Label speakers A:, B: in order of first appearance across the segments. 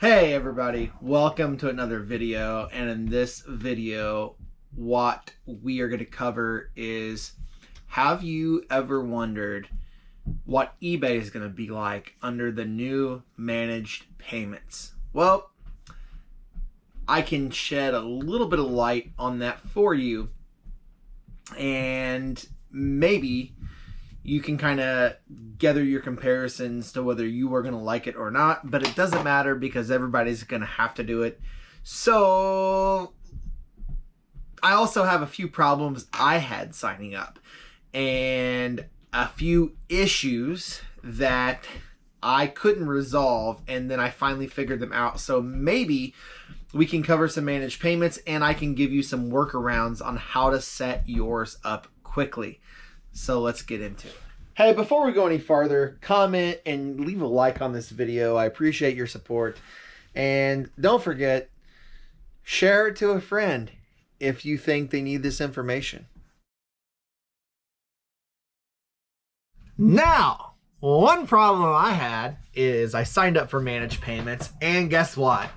A: Hey everybody, welcome to another video, and in this video what we are going to cover is, have you ever wondered what eBay is going to be like under the new managed payments? Well, I can shed a little bit of light on that for you, and maybe you can kind of gather your comparisons to whether you are going to like it or not, but it doesn't matter because everybody's going to have to do it. So I also have a few problems I had signing up and a few issues that I couldn't resolve, and then I finally figured them out. So maybe we can cover some managed payments and I can give you some workarounds on how to set yours up quickly. So let's get into it. Hey, before we go any farther, comment and leave a like on this video. I appreciate your support. And don't forget, share it to a friend if you think they need this information. Now, one problem I had is I signed up for managed payments, and guess what?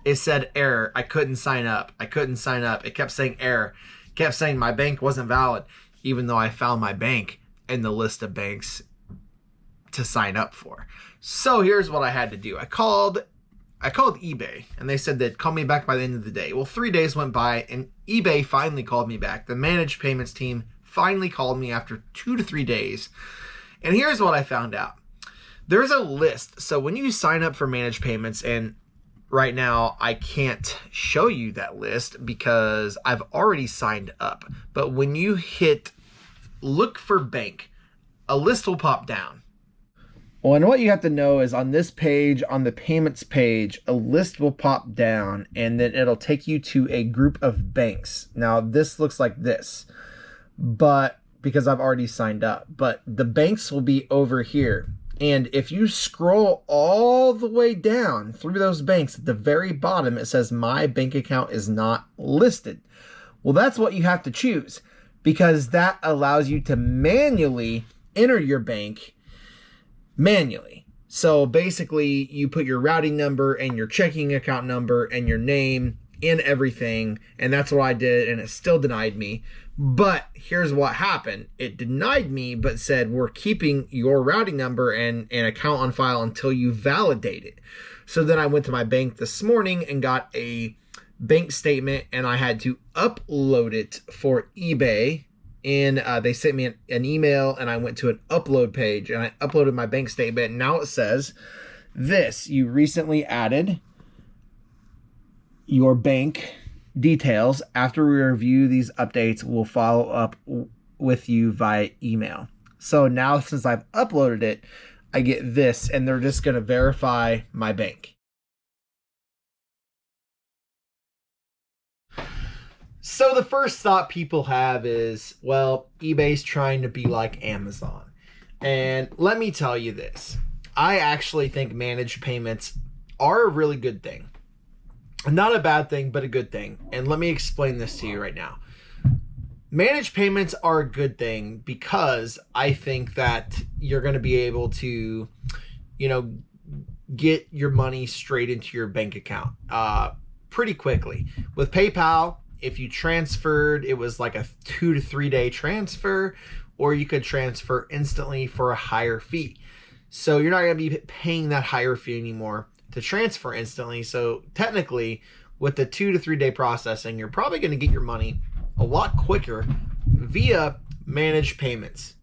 A: It said error. I couldn't sign up. I couldn't sign up. It kept saying error. It kept saying my bank wasn't valid, even though I found my bank in the list of banks to sign up for. So here's what I had to do. I called eBay, and they said they'd call me back by the end of the day. Well, 3 days went by, and eBay finally called me back. The managed payments team finally called me after 2 to 3 days. And here's what I found out. There's a list. So when you sign up for managed payments, and right now I can't show you that list because I've already signed up. But when you hit look for bank, a list will pop down. Well, and what you have to know is on this page, on the payments page, a list will pop down, and then it'll take you to a group of banks. Now this looks like this, but because I've already signed up, but the banks will be over here. And if you scroll all the way down through those banks, at the very bottom, it says my bank account is not listed. Well, that's what you have to choose, because that allows you to manually enter your bank manually. So basically you put your routing number and your checking account number and your name in everything. And that's what I did, and it still denied me. But here's what happened. It denied me, but said, we're keeping your routing number and account on file until you validate it. So then I went to my bank this morning and got a bank statement, and I had to upload it for eBay. And they sent me an email, and I went to an upload page, and I uploaded my bank statement. And now it says this: you recently added your bank details. After we review these updates, we'll follow up with you via email. So now, since I've uploaded it, I get this, and they're just going to verify my bank. So the first thought people have is, well, eBay's trying to be like Amazon. And let me tell you this. I actually think managed payments are a really good thing. Not a bad thing, but a good thing. And let me explain this to you right now. Managed payments are a good thing because I think that you're going to be able to, get your money straight into your bank account pretty quickly. With PayPal, if you transferred, it was like a 2 to 3 day transfer, or you could transfer instantly for a higher fee. So you're not going to be paying that higher fee anymore to transfer instantly. So technically, with the 2 to 3 day processing, you're probably going to get your money a lot quicker via managed payments.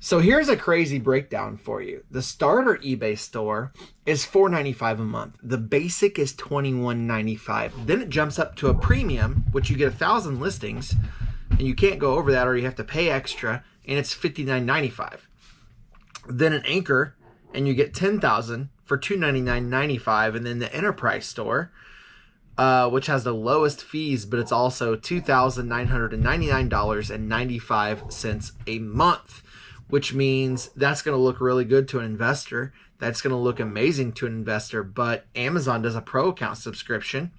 A: So here's a crazy breakdown for you. The starter eBay store is $4.95 a month. The basic is $21.95. Then it jumps up to a premium, which you get 1,000 listings, and you can't go over that, or you have to pay extra, and it's $59.95. Then an anchor, and you get 10,000 for $299.95. And then the enterprise store, which has the lowest fees, but it's also $2,999.95 a month, which means that's going to look really good to an investor. That's going to look amazing to an investor. But Amazon does a pro account subscription,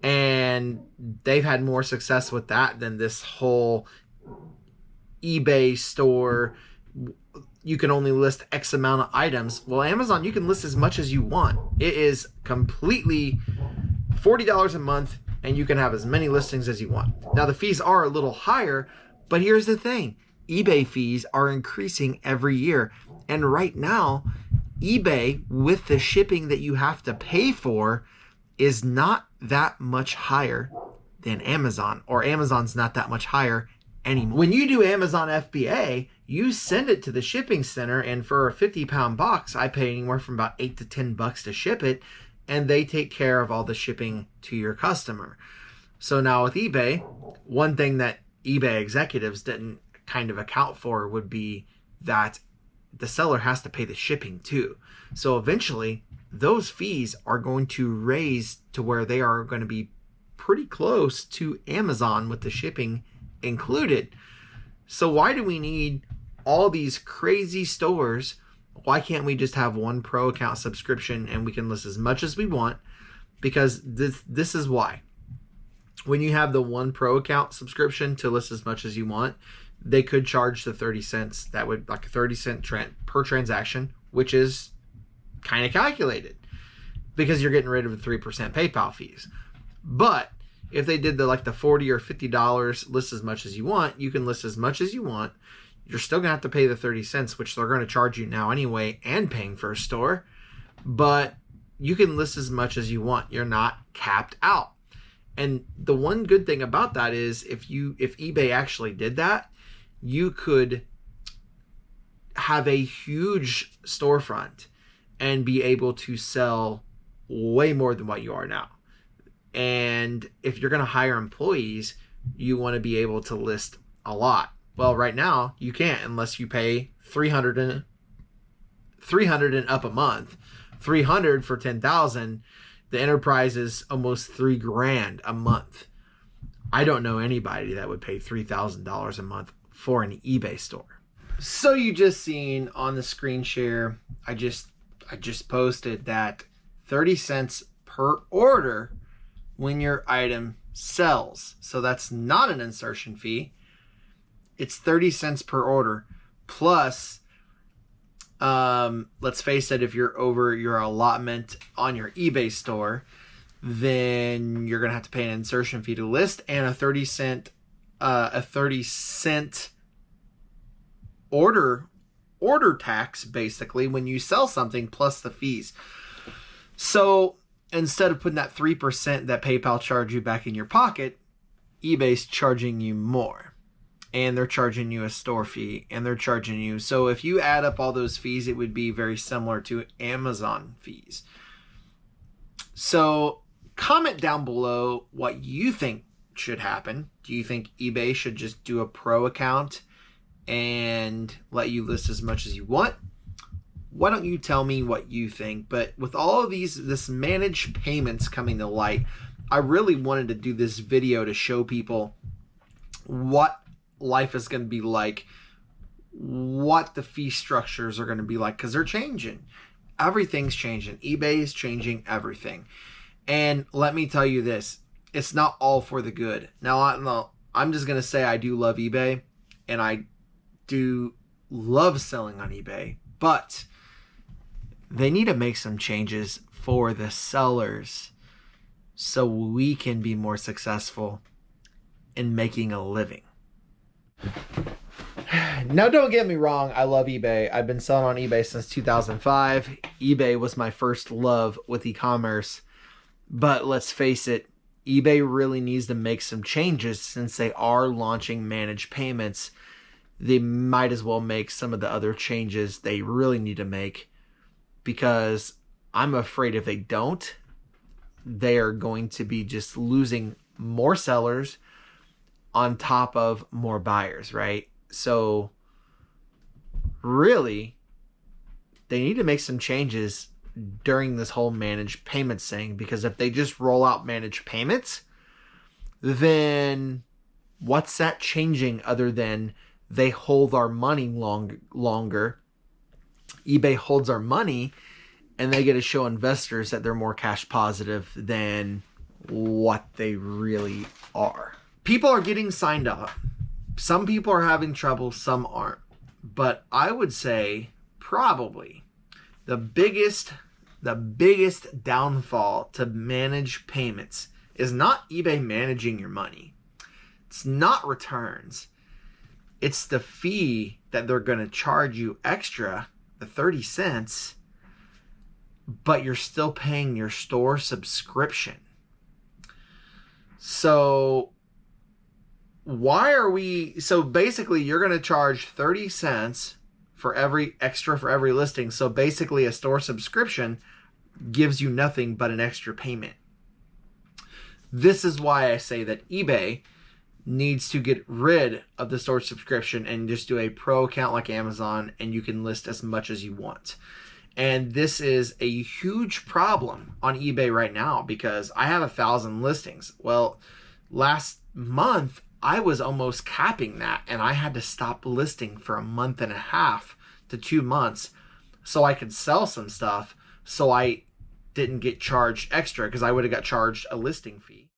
A: and they've had more success with that than this whole eBay store you can only list X amount of items. Well, Amazon, you can list as much as you want. It is completely $40 a month, and you can have as many listings as you want. Now, the fees are a little higher, but here's the thing. eBay fees are increasing every year. And right now, eBay, with the shipping that you have to pay for, is not that much higher than Amazon, or Amazon's not that much higher anymore. When you do Amazon FBA, you send it to the shipping center, and for a 50-pound box, I pay anywhere from about $8 to $10 to ship it, and they take care of all the shipping to your customer. So now with eBay, one thing that eBay executives didn't kind of account for would be that the seller has to pay the shipping too. So eventually, those fees are going to raise to where they are going to be pretty close to Amazon with the shipping included. So why do we need all these crazy stores? Why can't we just have one pro account subscription and we can list as much as we want? Because this is why. When you have the one pro account subscription to list as much as you want, they could charge the 30 cents. That would like a 30-cent per transaction, which is kind of calculated because you're getting rid of the 3% PayPal fees. But if they did the $40 or $50 list as much as you want, you can list as much as you want. You're still gonna have to pay the 30 cents, which they're gonna charge you now anyway, and paying for a store. But you can list as much as you want. You're not capped out. And the one good thing about that is if eBay actually did that, you could have a huge storefront and be able to sell way more than what you are now. And if you're going to hire employees, you want to be able to list a lot. Well, right now you can't unless you pay $300 and up a month. $300 for 10,000. The enterprise is almost $3,000 a month. I don't know anybody that would pay $3,000 a month for an eBay store. So you just seen on the screen share, I just posted that 30 cents per order when your item sells. So that's not an insertion fee. It's 30 cents per order plus, let's face it, if you're over your allotment on your eBay store, then you're going to have to pay an insertion fee to list and a 30 cent order tax basically when you sell something plus the fees. So instead of putting that 3% that PayPal charge you back in your pocket, eBay's charging you more. And they're charging you a store fee, and they're charging you. So if you add up all those fees, it would be very similar to Amazon fees. So comment down below what you think should happen. Do you think eBay should just do a pro account and let you list as much as you want? Why don't you tell me what you think? But with all of this managed payments coming to light, I really wanted to do this video to show people what life is going to be like, what the fee structures are going to be like, because they're changing. Everything's changing. eBay is changing everything. And let me tell you this, it's not all for the good. Now, I'm just going to say I do love eBay, and I do love selling on eBay, but they need to make some changes for the sellers so we can be more successful in making a living. Now, don't get me wrong, I love eBay. I've been selling on eBay since 2005. eBay was my first love with e-commerce. But let's face it, eBay really needs to make some changes since they are launching managed payments. They might as well make some of the other changes they really need to make, because I'm afraid if they don't, they are going to be just losing more sellers on top of more buyers, right? So really, they need to make some changes during this whole managed payments thing, because if they just roll out managed payments, then what's that changing other than they hold our money longer? eBay holds our money, and they get to show investors that they're more cash positive than what they really are. People are getting signed up. Some people are having trouble, some aren't. but I would say probably the biggest downfall to manage payments is not eBay managing your money. It's not returns. It's the fee that they're going to charge you extra, the 30 cents, but you're still paying your store subscription. So basically you're going to charge 30 cents for every listing. So basically a store subscription gives you nothing but an extra payment. This is why I say that eBay needs to get rid of the store subscription and just do a pro account like Amazon, and you can list as much as you want. And this is a huge problem on eBay right now because I have 1,000 listings. Well, last month I was almost capping that, and I had to stop listing for 1.5 to 2 months so I could sell some stuff, so I didn't get charged extra, because I would have got charged a listing fee.